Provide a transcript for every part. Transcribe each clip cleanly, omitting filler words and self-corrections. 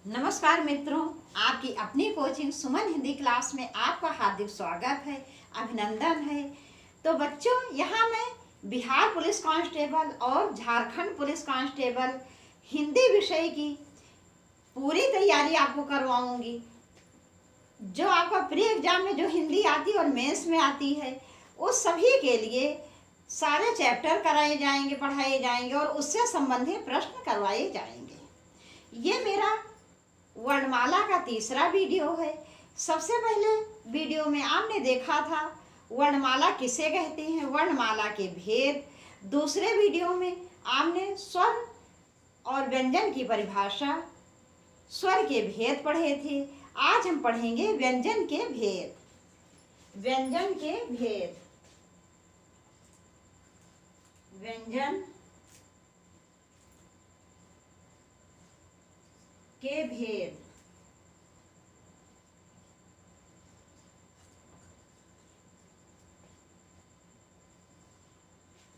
नमस्कार मित्रों, आपकी अपनी कोचिंग सुमन हिंदी क्लास में आपका हार्दिक स्वागत है, अभिनंदन है। तो बच्चों, यहाँ मैं बिहार पुलिस कांस्टेबल और झारखंड पुलिस कांस्टेबल हिंदी विषय की पूरी तैयारी आपको करवाऊंगी। जो आपका प्री एग्जाम में जो हिंदी आती है और मेंस में आती है, उस सभी के लिए सारे चैप्टर कराए जाएंगे, पढ़ाए जाएंगे और उससे संबंधित प्रश्न करवाए जाएंगे। ये मेरा वर्णमाला का तीसरा वीडियो है। सबसे पहले वीडियो में आपने देखा था वर्णमाला किसे कहते हैं, वर्णमाला के भेद। दूसरे वीडियो में आपने स्वर और व्यंजन की परिभाषा, स्वर के भेद पढ़े थे। आज हम पढ़ेंगे व्यंजन के भेद। व्यंजन के भेद, व्यंजन के भेद।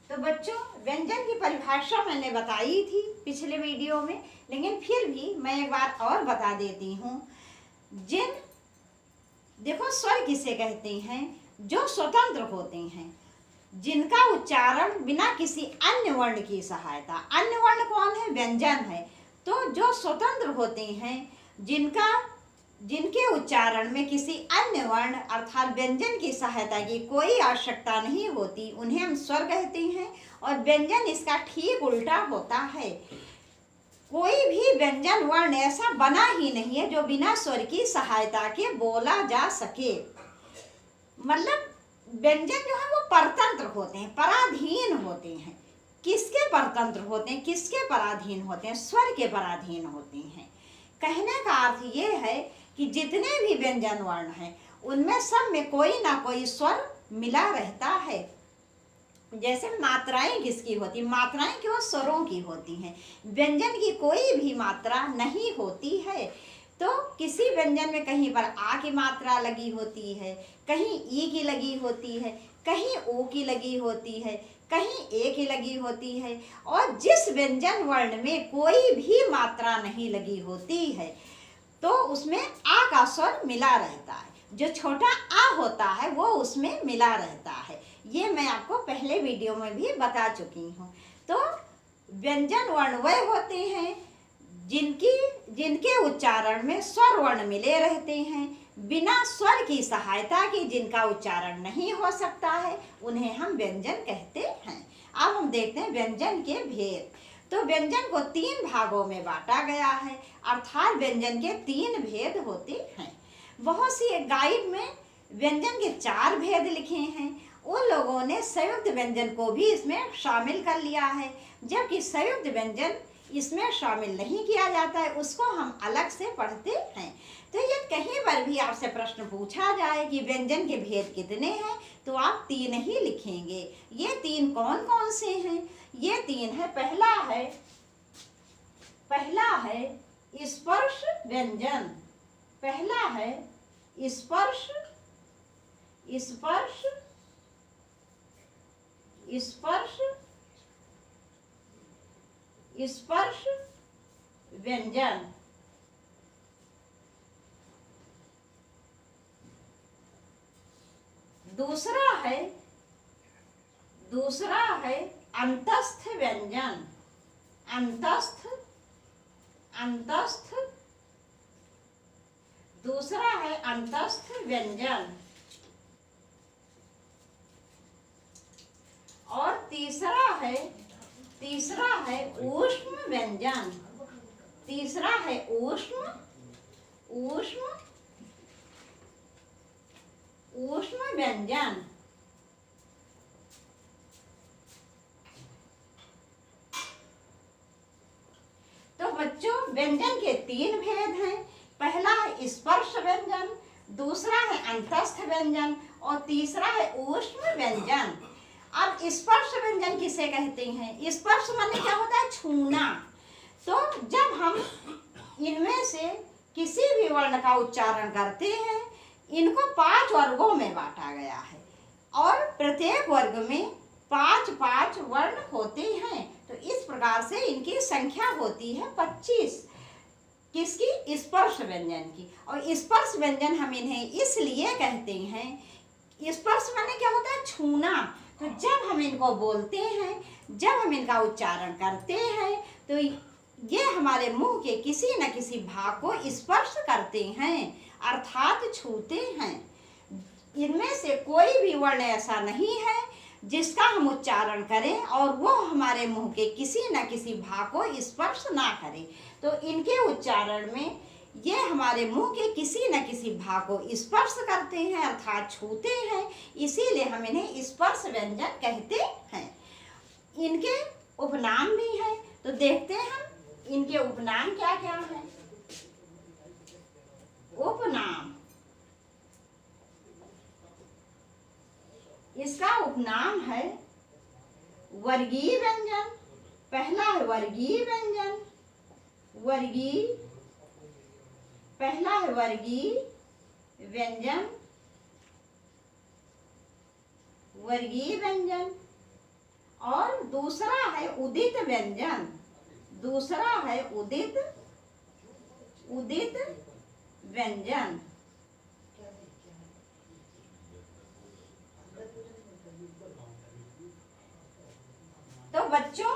तो बच्चों, व्यंजन की परिभाषा मैंने बताई थी पिछले वीडियो में, लेकिन फिर भी मैं एक बार और बता देती हूँ। देखो, स्वर किसे कहते हैं? जो स्वतंत्र होते हैं, जिनका उच्चारण बिना किसी अन्य वर्ण की सहायता। अन्य वर्ण कौन है? व्यंजन है। तो जो स्वतंत्र होते हैं, जिनके उच्चारण में किसी अन्य वर्ण अर्थात व्यंजन की सहायता की कोई आवश्यकता नहीं होती, उन्हें हम स्वर कहते हैं। और व्यंजन इसका ठीक उल्टा होता है। कोई भी व्यंजन वर्ण ऐसा बना ही नहीं है जो बिना स्वर की सहायता के बोला जा सके। मतलब व्यंजन जो है वो परतंत्र होते हैं, पराधीन होते हैं। किसके परतंत्र होते हैं, किसके पराधीन होते हैं? स्वर के पराधीन होते हैं। कहने का अर्थ ये है कि जितने भी व्यंजन वर्ण हैं, उनमें सब में कोई ना कोई स्वर मिला रहता है। जैसे मात्राएं किसकी होती? मात्राएं केवल स्वरों की होती हैं। व्यंजन की कोई भी मात्रा नहीं होती है। तो किसी व्यंजन में कहीं पर आ की मात्रा लगी होती है, कहीं ई की लगी होती है, कहीं ओ की लगी होती है, कहीं ए की लगी होती है। और जिस व्यंजन वर्ण में कोई भी मात्रा नहीं लगी होती है, तो उसमें आ का स्वर मिला रहता है। जो छोटा आ होता है वो उसमें मिला रहता है। ये मैं आपको पहले वीडियो में भी बता चुकी हूँ। तो व्यंजन वर्ण वह होते हैं जिनके उच्चारण में स्वर वर्ण मिले रहते हैं। बिना स्वर की सहायता के जिनका उच्चारण नहीं हो सकता है, उन्हें हम व्यंजन कहते हैं। अब हम देखते हैं व्यंजन के भेद। तो व्यंजन को 3 भागों में बांटा गया है, अर्थात व्यंजन के 3 भेद होते हैं। बहुत सी गाइड में व्यंजन के 4 भेद लिखे हैं। उन लोगों ने संयुक्त व्यंजन को भी इसमें शामिल कर लिया है, जबकि संयुक्त व्यंजन इसमें शामिल नहीं किया जाता है, उसको हम अलग से पढ़ते हैं। तो ये कहीं पर भी आपसे प्रश्न पूछा जाए कि व्यंजन के भेद कितने हैं, तो आप 3 ही लिखेंगे। ये 3 कौन कौन से हैं? ये 3 है। पहला है स्पर्श व्यंजन। पहला है स्पर्श व्यंजन। दूसरा है अंतस्थ व्यंजन। दूसरा है अंतस्थ व्यंजन। और तीसरा है ऊष्म व्यंजन। तीसरा है ऊष्म व्यंजन। तो बच्चों, व्यंजन के 3 भेद हैं। पहला है स्पर्श व्यंजन, दूसरा है अंतस्थ व्यंजन और तीसरा है ऊष्म व्यंजन। अब स्पर्श व्यंजन किसे कहते हैं? स्पर्श माने क्या होता है? छूना। तो जब हम इनमें से किसी भी वर्ण का उच्चारण करते हैं, इनको 5 वर्गों में बांटा गया है और प्रत्येक वर्ग में 5-5 वर्ण होते हैं। तो इस प्रकार से इनकी संख्या होती है 25। किसकी? स्पर्श व्यंजन की। और स्पर्श व्यंजन हम इन्हें इसलिए कहते हैं, स्पर्श माने क्या होता है? छूना। तो जब हम इनको बोलते हैं, जब हम इनका उच्चारण करते हैं, तो ये हमारे मुंह के किसी न किसी भाग को स्पर्श करते हैं, अर्थात छूते हैं। इनमें से कोई भी वर्ण ऐसा नहीं है जिसका हम उच्चारण करें और वो हमारे मुंह के किसी न किसी भाग को स्पर्श ना करे। तो इनके उच्चारण में ये हमारे मुंह के किसी न किसी भाग को स्पर्श करते हैं, अर्थात छूते हैं, इसीलिए हम इन्हें स्पर्श व्यंजन कहते हैं। इनके उपनाम भी हैं, तो देखते हैं हम इनके उपनाम क्या क्या हैं। उपनाम, इसका उपनाम है वर्गीय व्यंजन। पहला है वर्गीय व्यंजन, वर्गीय, पहला है वर्गीय व्यंजन, वर्गीय व्यंजन। और दूसरा है उदित व्यंजन, दूसरा है उदित, उदित व्यंजन। तो बच्चों,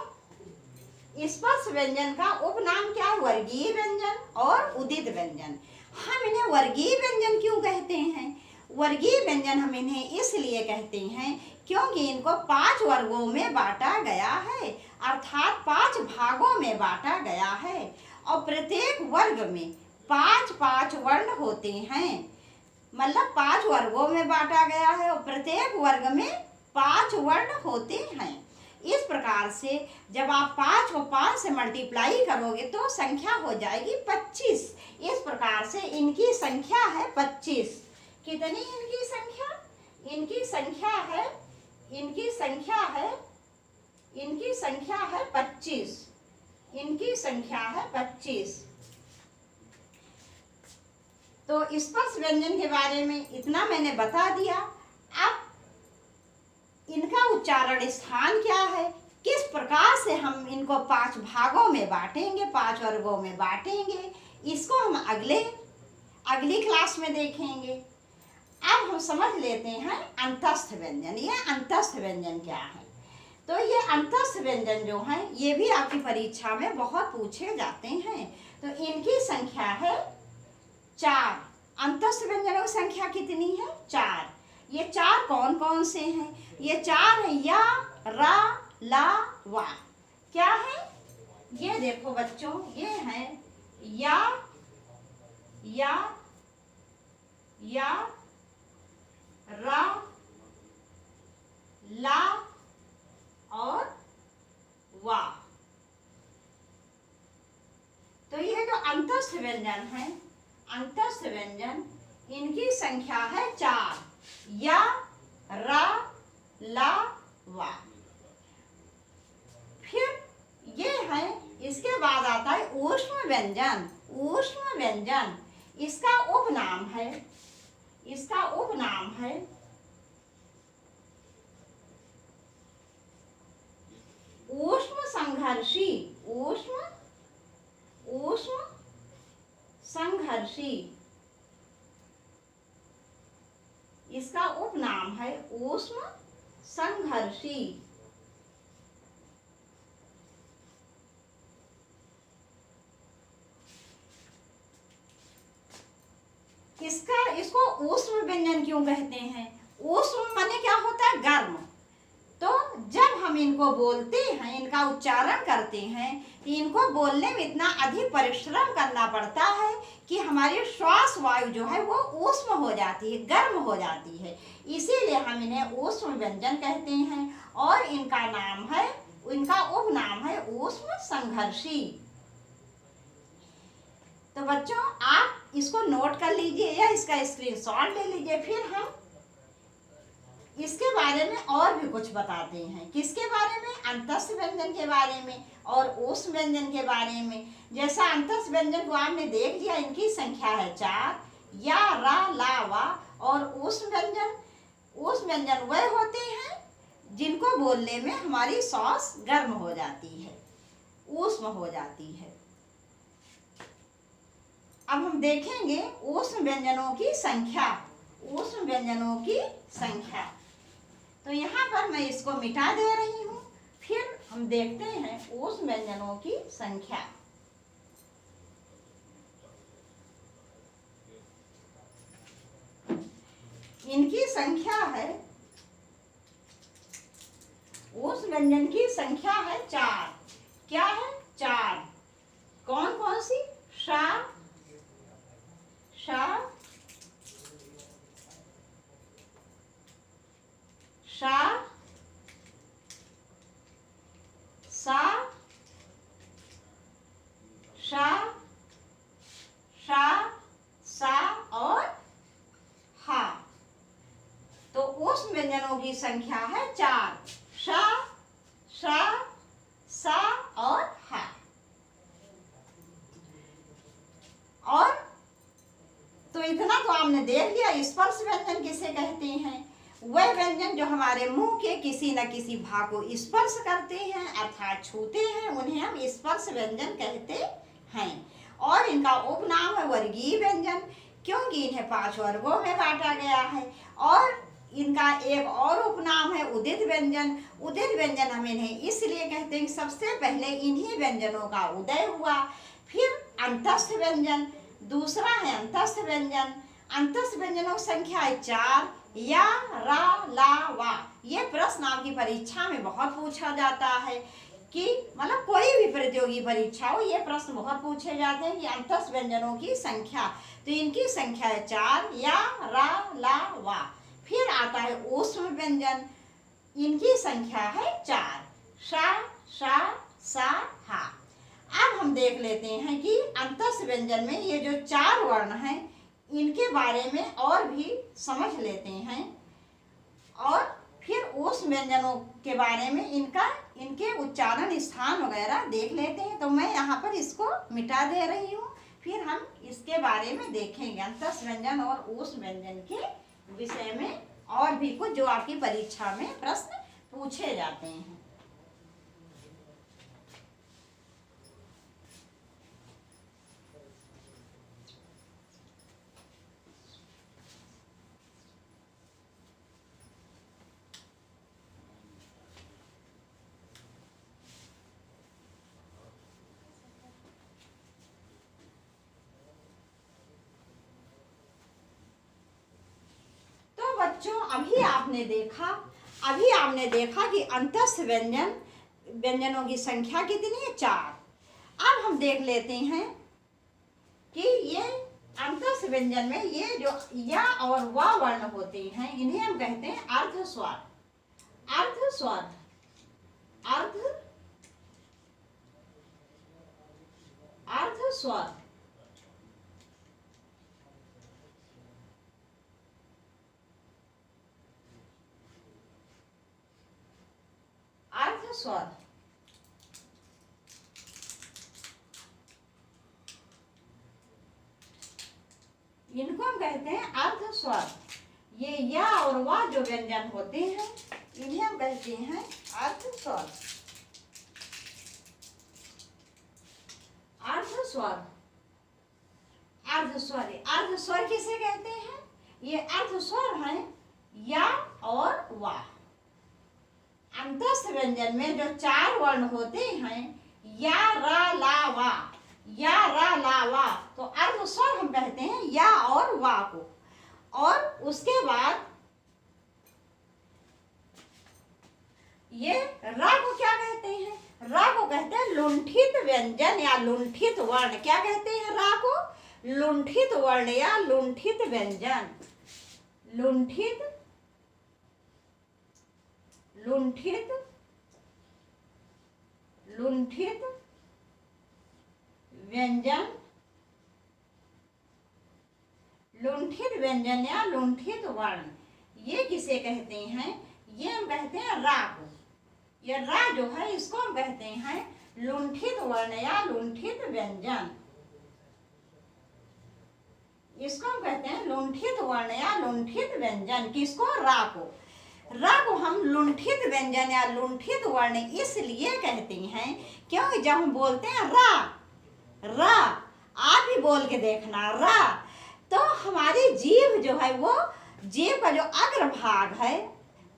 स्पर्श व्यंजन का उपनाम क्या है? वर्गीय व्यंजन और उदित व्यंजन। हम इन्हें वर्गीय व्यंजन क्यों कहते हैं? वर्गीय व्यंजन हम इन्हें इसलिए कहते हैं क्योंकि इनको 5 वर्गों में बांटा गया है, अर्थात 5 भागों में बांटा गया है। और प्रत्येक वर्ग में 5-5 वर्ण होते हैं, मतलब 5 वर्गों में बांटा गया है और प्रत्येक वर्ग में 5 वर्ण होते हैं। इस प्रकार से जब आप 5 को 5 से मल्टीप्लाई करोगे तो संख्या हो जाएगी 25। इस प्रकार से इनकी संख्या है 25। कितनी इनकी संख्या? इनकी संख्या है, इनकी संख्या है, इनकी संख्या है 25। इनकी संख्या है 25। तो स्पर्श व्यंजन के बारे में इतना मैंने बता दिया। अब इनका उच्चारण स्थान क्या है, किस प्रकार से हम इनको 5 भागों में बांटेंगे, 5 वर्गों में बांटेंगे, इसको हम अगली क्लास में देखेंगे। अब हम समझ लेते हैं अंतस्थ व्यंजन। ये अंतस्थ व्यंजन क्या है? तो ये अंतस्थ व्यंजन जो है ये भी आपकी परीक्षा में बहुत पूछे जाते हैं। तो इनकी संख्या है 4। अंतस्थ व्यंजनों की संख्या कितनी है? 4। ये 4 कौन कौन से हैं? ये 4 है या, रा, ला, वा। क्या है? ये देखो बच्चों, ये है या, रा, ला और वा। तो ये जो अंतस्थ व्यंजन है, अंतस्थ व्यंजन, इनकी संख्या है 4। या, रा, ला, वा। फिर ये है, इसके बाद आता है ऊष्म व्यंजन। ऊष्म व्यंजन, इसका उपनाम है, इसका उपनाम है ऊष्म संघर्षी। ऊष्म संघर्षी, इसका उपनाम है ऊष्म संघर्षी। इसको ऊष्म व्यंजन क्यों कहते हैं? ऊष्म माने क्या होता है? गर्म। तो जब हम इनको बोलते हैं, इनका उच्चारण करते हैं, इनको बोलने में इतना अधिक परिश्रम करना पड़ता है कि हमारी श्वास वायु जो है वो ऊष्म हो जाती है, गर्म हो जाती है। इसीलिए हम इन्हें ऊष्म व्यंजन कहते हैं और इनका नाम है, इनका उपनाम है ऊष्म संघर्षी। तो बच्चों, आप इसको नोट कर लीजिए या इसका स्क्रीनशॉट ले लीजिए। फिर हम इसके बारे में और भी कुछ बताते हैं। किसके बारे में? अंतस्थ व्यंजन के बारे में और ऊष्म व्यंजन के बारे में। जैसा अंतस्थ व्यंजन को आपने देख लिया, इनकी संख्या है 4, या, रा, ला, वा। और ऊष्म व्यंजन वह होते हैं जिनको बोलने में हमारी सांस गर्म हो जाती है, ऊष्म हो जाती है। हम देखेंगे ऊष्म व्यंजनों की संख्या, ऊष्म व्यंजनों की संख्या। तो यहाँ पर मैं इसको मिटा दे रही हूँ, फिर हम देखते हैं ऊष्म व्यंजनों की संख्या। इनकी संख्या है, ऊष्म व्यंजन की संख्या है 4। क्या है? 4। कौन कौन सी? षा, षा, षा, सा, शा, शा, सा और हा। तो ऊष्म व्यंजनों की संख्या है 4। शा, शा, सा और हा। और तो इतना तो आपने देख लिया। स्पर्श व्यंजन किसे कहते हैं? वह व्यंजन जो हमारे मुंह के किसी न किसी भाग को स्पर्श करते हैं अर्थात छूते हैं, उन्हें हम स्पर्श व्यंजन कहते हैं। और इनका उपनाम है वर्गीय व्यंजन, क्योंकि इन्हें 5 वर्गों में बांटा गया है। और इनका एक और उपनाम है उदित व्यंजन। उदित व्यंजन हम इन्हें इसलिए कहते हैं कि सबसे पहले इन्हीं व्यंजनों का उदय हुआ। फिर अंतस्थ व्यंजन, दूसरा है अंतस्थ व्यंजन। अंतस्थ व्यंजनों की संख्या है 4। या, रा, ला, वा। ये प्रश्न आपकी परीक्षा में बहुत पूछा जाता है कि मतलब कोई भी प्रतियोगी परीक्षा हो, ये प्रश्न बहुत पूछे जाते हैं कि अंतस्थ व्यंजनों की संख्या। तो इनकी संख्या है 4। या, रा, ला, वा। फिर आता है ऊष्म व्यंजन, इनकी संख्या है 4। शा, शा, सा, हा। अब हम देख लेते हैं कि अंतस्थ व्यंजन में ये जो 4 वर्ण हैं, इनके बारे में और भी समझ लेते हैं। और फिर ऊष्म व्यंजनों के बारे में इनके उच्चारण स्थान वगैरह देख लेते हैं। तो मैं यहाँ पर इसको मिटा दे रही हूँ, फिर हम इसके बारे में देखेंगे अंतस्थ व्यंजन और ऊष्म व्यंजन के विषय में और भी कुछ जो आपकी परीक्षा में प्रश्न पूछे जाते हैं। बच्चों अभी आपने देखा कि अंतस्थ व्यंजनों की संख्या कितनी है? 4। अब हम देख लेते हैं कि ये अंतस्थ व्यंजन में ये जो या और वा वर्ण होते हैं, इन्हें हम कहते हैं अर्ध स्वर। अर्ध स्वर, अर्ध स्वर। स्वर इनको हम कहते हैं अर्ध स्वर। ये या और वा जो व्यंजन होते हैं, इन्हें हम कहते हैं अर्ध स्वर। अर्ध स्वर, अर्ध स्वर, अर्ध स्वर किसे कहते हैं? ये अर्ध स्वर हैं या और वा। अंतस्थ व्यंजन में जो 4 वर्ण होते हैं, या, रा, ला, वा, या, रा, ला, वा, तो अर्ध स्वर हम कहते हैं या और वा को। और उसके बाद ये रा को क्या कहते हैं? रा को कहते हैं लुंठित व्यंजन या लुंठित वर्ण। क्या कहते हैं रा को? लुंठित वर्ण या लुंठित व्यंजन। लुंठित, लुंठित, लुंठित व्यंजन, लुंठित व्यंजन या लुंठित वर्ण, ये किसे कहते हैं? ये हम कहते हैं रा को। ये रा जो है इसको हम कहते हैं लुंठित वर्ण या लुंठित व्यंजन। इसको हम कहते हैं लुंठित वर्ण या लुंठित व्यंजन। किसको? रा को। रा को हम लुंठित व्यंजन या लुंठित वर्ण इसलिए कहते हैं क्योंकि जब हम बोलते हैं रा, रा, आप भी बोल के देखना, रा। तो हमारी जीभ जो है वो, जीभ का जो अग्र भाग है,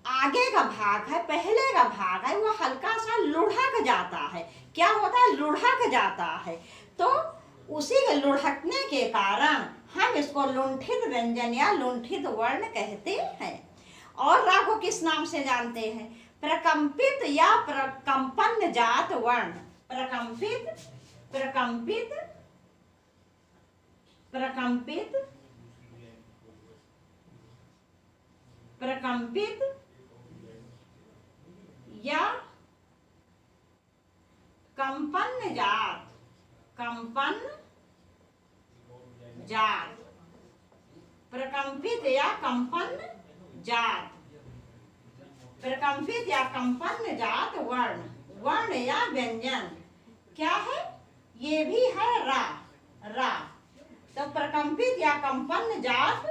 आगे का भाग है, पहले का भाग है, वो हल्का सा लुढ़क जाता है। क्या होता है? लुढ़क जाता है। तो उसी के लुढ़कने के कारण हम इसको लुंठित व्यंजन या लुंठित वर्ण कहते हैं। और रा को किस नाम से जानते हैं? प्रकंपित या प्रकंपन जात वर्ण। प्रकंपित, प्रकंपित, प्रकंपित, प्रकंपित या कंपन जात, कंपन जात, प्रकंपित या कंपन जात, प्रकंपित या कंपन जात वर्ण। वर्ण या व्यंजन क्या है? ये भी है रा, रा। तो प्रकंपित या कंपन जात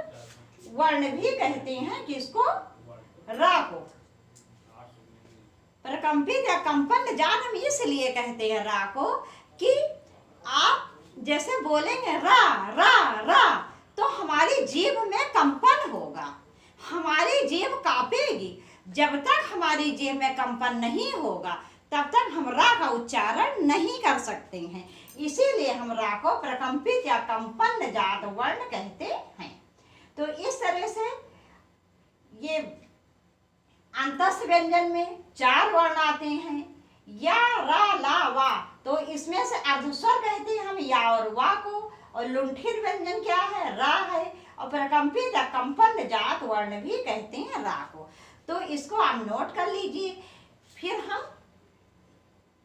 वर्ण भी कहते हैं किसको? रा को। प्रकंपित या कंपन जात हम इसलिए कहते हैं रा को कि आप जैसे बोलेंगे रा रा रा, तो हमारी जीभ में कंपन होगा, हमारी जीभ कांपेगी। जब तक हमारी जीभ में कंपन नहीं होगा तब तक हम रा का उच्चारण नहीं कर सकते हैं। इसीलिए हम रा को प्रकंपित या कंपन जात वर्ण कहते हैं। तो इस तरह से ये अंतस्थ व्यंजन में 4 वर्ण आते हैं, या, रा, ला, वा। तो इसमें से अर्धस्वर कहते हैं हम या और वा को, और लुंठित व्यंजन क्या है? रा है। और प्रकंपित या कंपन जात वर्ण भी कहते हैं रा को। तो इसको आप नोट कर लीजिए। फिर हम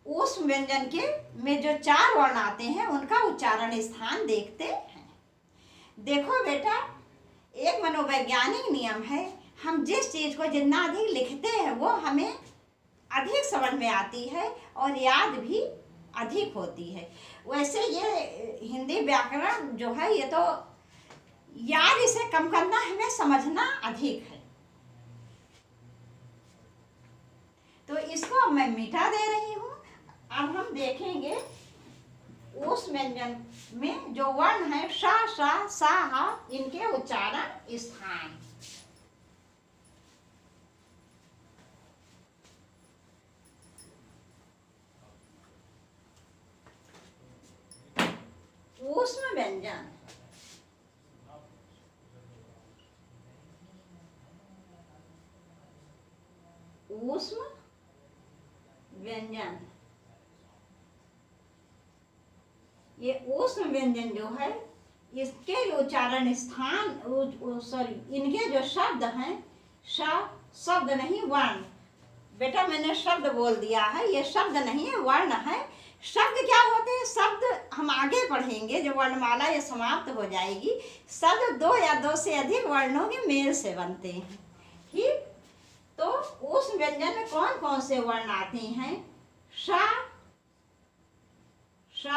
उस व्यंजन के में जो 4 वर्ण आते हैं उनका उच्चारण स्थान देखते हैं। देखो बेटा, एक मनोवैज्ञानिक नियम है, हम जिस चीज को जितना अधिक लिखते हैं वो हमें अधिक समझ में आती है और याद भी अधिक होती है। वैसे ये हिंदी व्याकरण जो है ये तो याद इसे कम करना, हमें समझना अधिक है। तो इसको मैं मिटा दे रही हूँ। अब हम देखेंगे उस व्यंजन में जो वर्ण है श, श, सा, हा, इनके उच्चारण स्थान। ऊष्म व्यंजन, ऊष्म व्यंजन, ये ऊष्म व्यंजन जो है इसके उच्चारण स्थान, सॉरी, इनके जो शब्द हैं, शब्द नहीं वर्ण। बेटा मैंने शब्द बोल दिया है, ये शब्द नहीं है, वर्ण है। शब्द क्या होते हैं? शब्द हम आगे पढ़ेंगे, जब वर्णमाला ये समाप्त हो जाएगी। शब्द 2 या 2 से अधिक वर्णों के मेल से बनते हैं। ठीक, तो उस व्यंजन में कौन कौन से वर्ण आते हैं? श, श,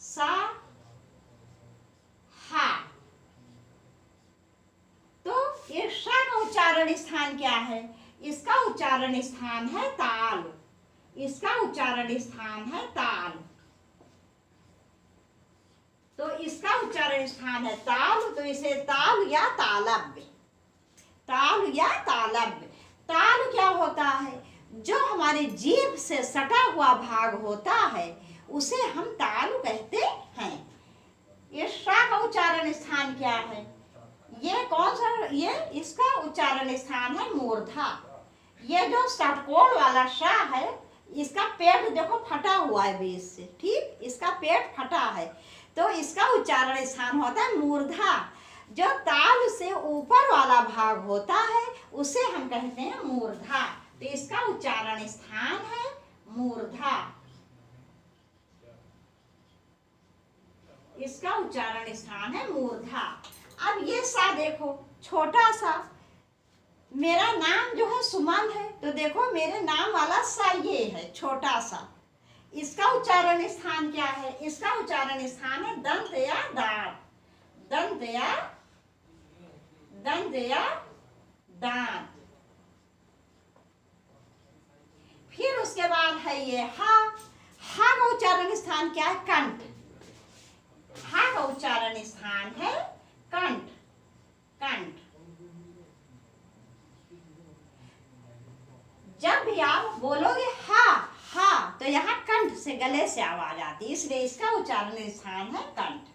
सा, हा। तो ये श का उच्चारण स्थान क्या है? इसका उच्चारण स्थान है ताल, इसका उच्चारण स्थान है ताल। तो इसका उच्चारण स्थान है ताल, तो इसे ताल या तालव्य, ताल या तालव्य। ताल क्या होता है? जो हमारे जीभ से सटा हुआ भाग होता है उसे हम ताल कहते हैं। ये श का उच्चारण स्थान क्या है? ये कौन सा? ये इसका उच्चारण स्थान है मूर्धा। ये जो षटकोण वाला श है, इसका पेट देखो फटा हुआ है बीच से। ठीक, इसका पेट फटा है, तो इसका उच्चारण स्थान होता है मूर्धा। जो ताल से ऊपर वाला भाग होता है उसे हम कहते हैं मूर्धा। तो इसका उच्चारण स्थान है मूर्धा, इसका उच्चारण स्थान है मूर्धा। अब ये सा देखो, छोटा सा, मेरा नाम जो है सुमन है, तो देखो मेरे नाम वाला सा ये है, छोटा सा। इसका उच्चारण स्थान क्या है? इसका उच्चारण स्थान है दंत या दांत, दंत या, दंत या दांत। फिर उसके बाद है ये हा, हा का उच्चारण स्थान क्या है? कंठ, उच्चारण स्थान है कंठ। कंठ। जब भी आप बोलोगे हा हा तो यहाँ कंठ से, गले से आवाज आती है, इसलिए इसका उच्चारण स्थान है कंठ।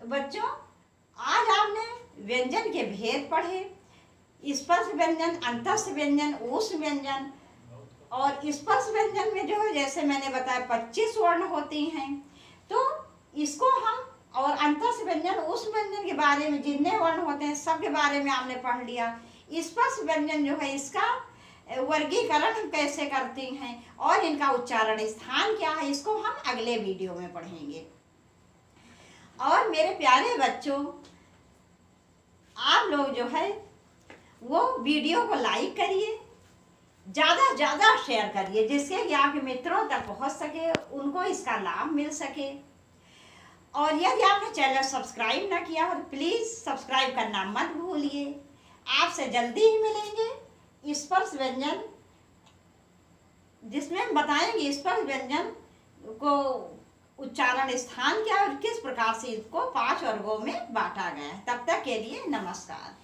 तो बच्चों, आज आपने व्यंजन के भेद पढ़े, स्पर्श व्यंजन, अंतस्थ व्यंजन, ऊष्म व्यंजन। और स्पर्श व्यंजन में जो है, जैसे मैंने बताया 25 वर्ण होती हैं, तो इसको हम, और अंतस्थ व्यंजन, ऊष्म व्यंजन के बारे में जितने वर्ण होते हैं सब के बारे में आपने पढ़ लिया। स्पर्श व्यंजन जो है, इसका वर्गीकरण कैसे करते हैं और इनका उच्चारण स्थान क्या है, इसको हम अगले वीडियो में पढ़ेंगे। और मेरे प्यारे बच्चों, आप लोग जो है वो वीडियो को लाइक करिए, ज़्यादा ज़्यादा शेयर करिए, जिससे कि आपके मित्रों तक पहुंच सके, उनको इसका लाभ मिल सके। और यदि आपने चैनल सब्सक्राइब ना किया हो तो प्लीज़ सब्सक्राइब करना मत भूलिए। आपसे जल्दी ही मिलेंगे स्पर्श व्यंजन, जिसमें हम बताएंगे स्पर्श व्यंजन को उच्चारण स्थान क्या और किस प्रकार से इसको 5 वर्गों में बांटा गया है। तब तक के लिए नमस्कार।